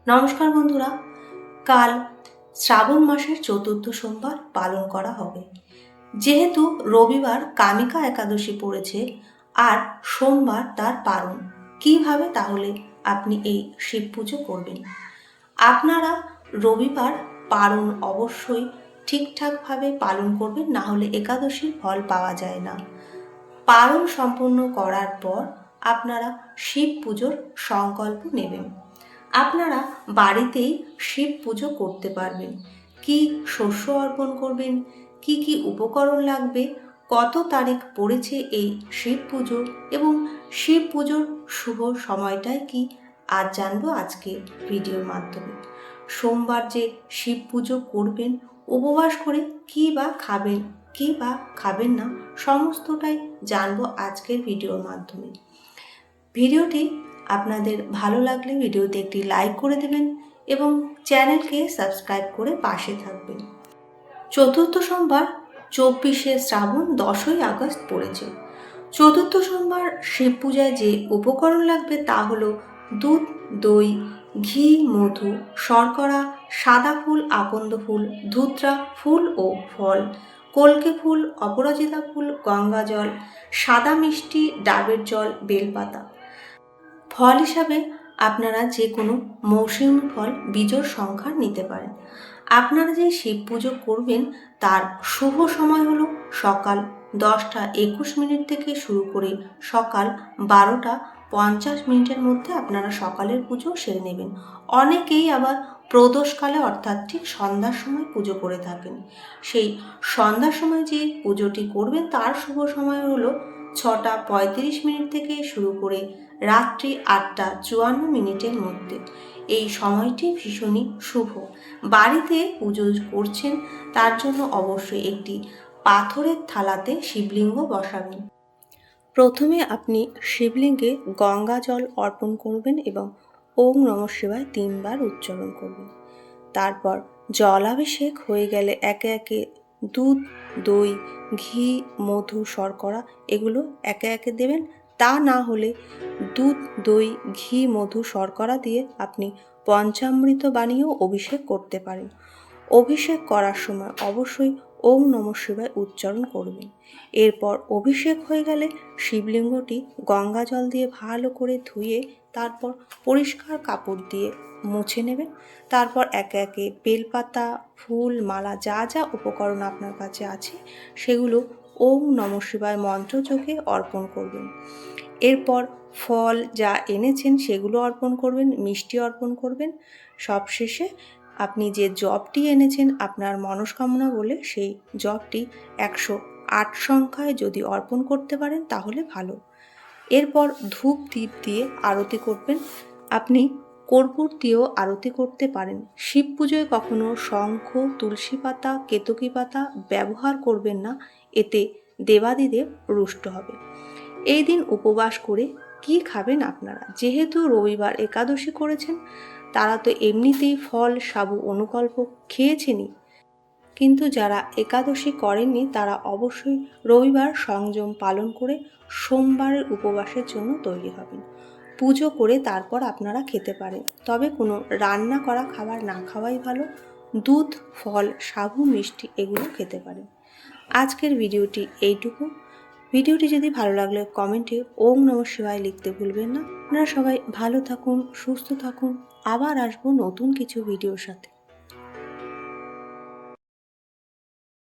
নমস্কার বন্ধুরা, কাল শ্রাবণ মাসের চতুর্থ সোমবার পালন করা হবে। যেহেতু রবিবার কামিকা একাদশী পড়েছে আর সোমবার তার পারণ, কিভাবে তাহলে আপনি এই শিব পুজো করবেন? আপনারা রবিবার পারণ অবশ্যই ঠিকঠাকভাবে পালন করবেন, না হলে একাদশীর ফল পাওয়া যায় না। পারণ সম্পূর্ণ করার পর আপনারা শিব পুজোর সংকল্প নেবেন। আপনারা বাড়িতেই শিব পুজো করতে পারবেন। কি শস্য অর্পণ করবেন, কি কি উপকরণ লাগবে, কত তারিখ পড়েছে এই শিব পুজো এবং শিব পুজোর শুভ সময়টাই কি, আজ জানবো আজকে ভিডিওর মাধ্যমে। সোমবার যে শিব পুজো করবেন, উপবাস করে কি বা খাবেন, কি বা খাবেন না, সমস্তটাই জানবো আজকের ভিডিওর মাধ্যমে। ভিডিওটি আপনাদের ভালো লাগলে ভিডিওতে একটি লাইক করে দেবেন এবং চ্যানেলকে সাবস্ক্রাইব করে পাশে থাকবেন। চতুর্থ সোমবার 24শে শ্রাবণ 10ই আগস্ট পড়েছে। চতুর্থ সোমবার শিব পূজায় যে উপকরণ লাগবে তা হলো দুধ, দই, ঘি, মধু, শর্করা, সাদা ফুল, আকন্দ ফুল, ধুত্রা ফুল ও ফল, কলকে ফুল, অপরাজিতা ফুল, গঙ্গা জল, সাদা মিষ্টি, ডাবের জল, বেলপাতা। ফল হিসাবে আপনারা যে কোনো মৌসুমী ফল বিজোড় সংখ্যা নিতে পারেন। আপনারা যে শিব পুজো করবেন তার শুভ সময় হলো সকাল 10টা 21 থেকে শুরু করে সকাল 12টা 50 মধ্যে আপনারা সকালের পুজো সেরে নেবেন। অনেকেই আবার প্রদোষকালে অর্থাৎ ঠিক সন্ধ্যার সময় পুজো করে থাকেন। সেই সন্ধ্যার সময় যে পুজোটি করবেন তার শুভ সময় হলো 6টা 35 থেকে শুরু করে রাত্রি 8টা 54 মধ্যে। এই সময়টি ভীষণই শুভ। বাড়িতে পুজো করছেন তার জন্য অবশ্যই একটি পাথরের থালাতে শিবলিঙ্গ বসাবেন। প্রথমে আপনি শিবলিঙ্গে গঙ্গা জল অর্পণ করবেন এবং ওম নমঃ শিবায় 3বার উচ্চারণ করবেন। তারপর জলাভিষেক হয়ে গেলে একে একে দুধ, দই, ঘি, মধু, শর্করা এগুলো একে একে দেবেন। তা না হলে দুধ, দই, ঘি, মধু, শর্করা দিয়ে আপনি পঞ্চামৃত বানিয়েও অভিষেক করতে পারেন। অভিষেক করার সময় অবশ্যই ওম নমঃ শিবায় উচ্চারণ করবেন। এরপর অভিষেক হয়ে গেলে শিবলিঙ্গটি গঙ্গা জল দিয়ে ভালো করে ধুয়ে তারপর পরিষ্কার কাপড় দিয়ে মুছে নেবেন। তারপর একে একে বেলপাতা, ফুল, মালা যা যা উপকরণ আপনার কাছে আছে সেগুলো ওম নমঃ শিবায় মন্ত্রযোগে অর্পণ করবেন। এরপর ফল যা এনেছেন সেগুলো অর্পণ করবেন, মিষ্টি অর্পণ করবেন। সবশেষে আপনি যে জবটি এনেছেন আপনার মনস্কামনা বলে সেই জবটি 108 সংখ্যায় যদি অর্পণ করতে পারেন তাহলে ভালো। এরপর ধূপ দ্বীপ দিয়ে আরতি করবেন। আপনি কর্পূর দিয়েও আরতি করতে পারেন। শিব পুজোয় কখনো শঙ্খ, তুলসী পাতা, কেতকী পাতা ব্যবহার করবেন না, এতে দেবাদিদেব রুষ্ট হবে। এই দিন উপবাস করে কি খাবেন আপনারা? যেহেতু রবিবার একাদশী করেছেন তারা তো এমনিতেই ফল, সাবু, অনুকল্প খেয়েছেনই, কিন্তু যারা একাদশী করেননি তারা অবশ্যই রবিবার সংযম পালন করে সোমবারের উপবাসের জন্য তৈরি হবেন। পুজো করে তারপর আপনারা খেতে পারেন, তবে কোনো রান্না করা খাবার না খাওয়াই ভালো। দুধ, ফল, সাবু, মিষ্টি এগুলো খেতে পারেন। আজকের ভিডিওটি এইটুকু। ভিডিওটি যদি ভালো লাগলে কমেন্টে ওম নমঃ শিবায় লিখতে ভুলবেন না। আপনারা সবাই ভালো থাকুন, সুস্থ থাকুন। আবার আসবো নতুন কিছু ভিডিওর সাথে।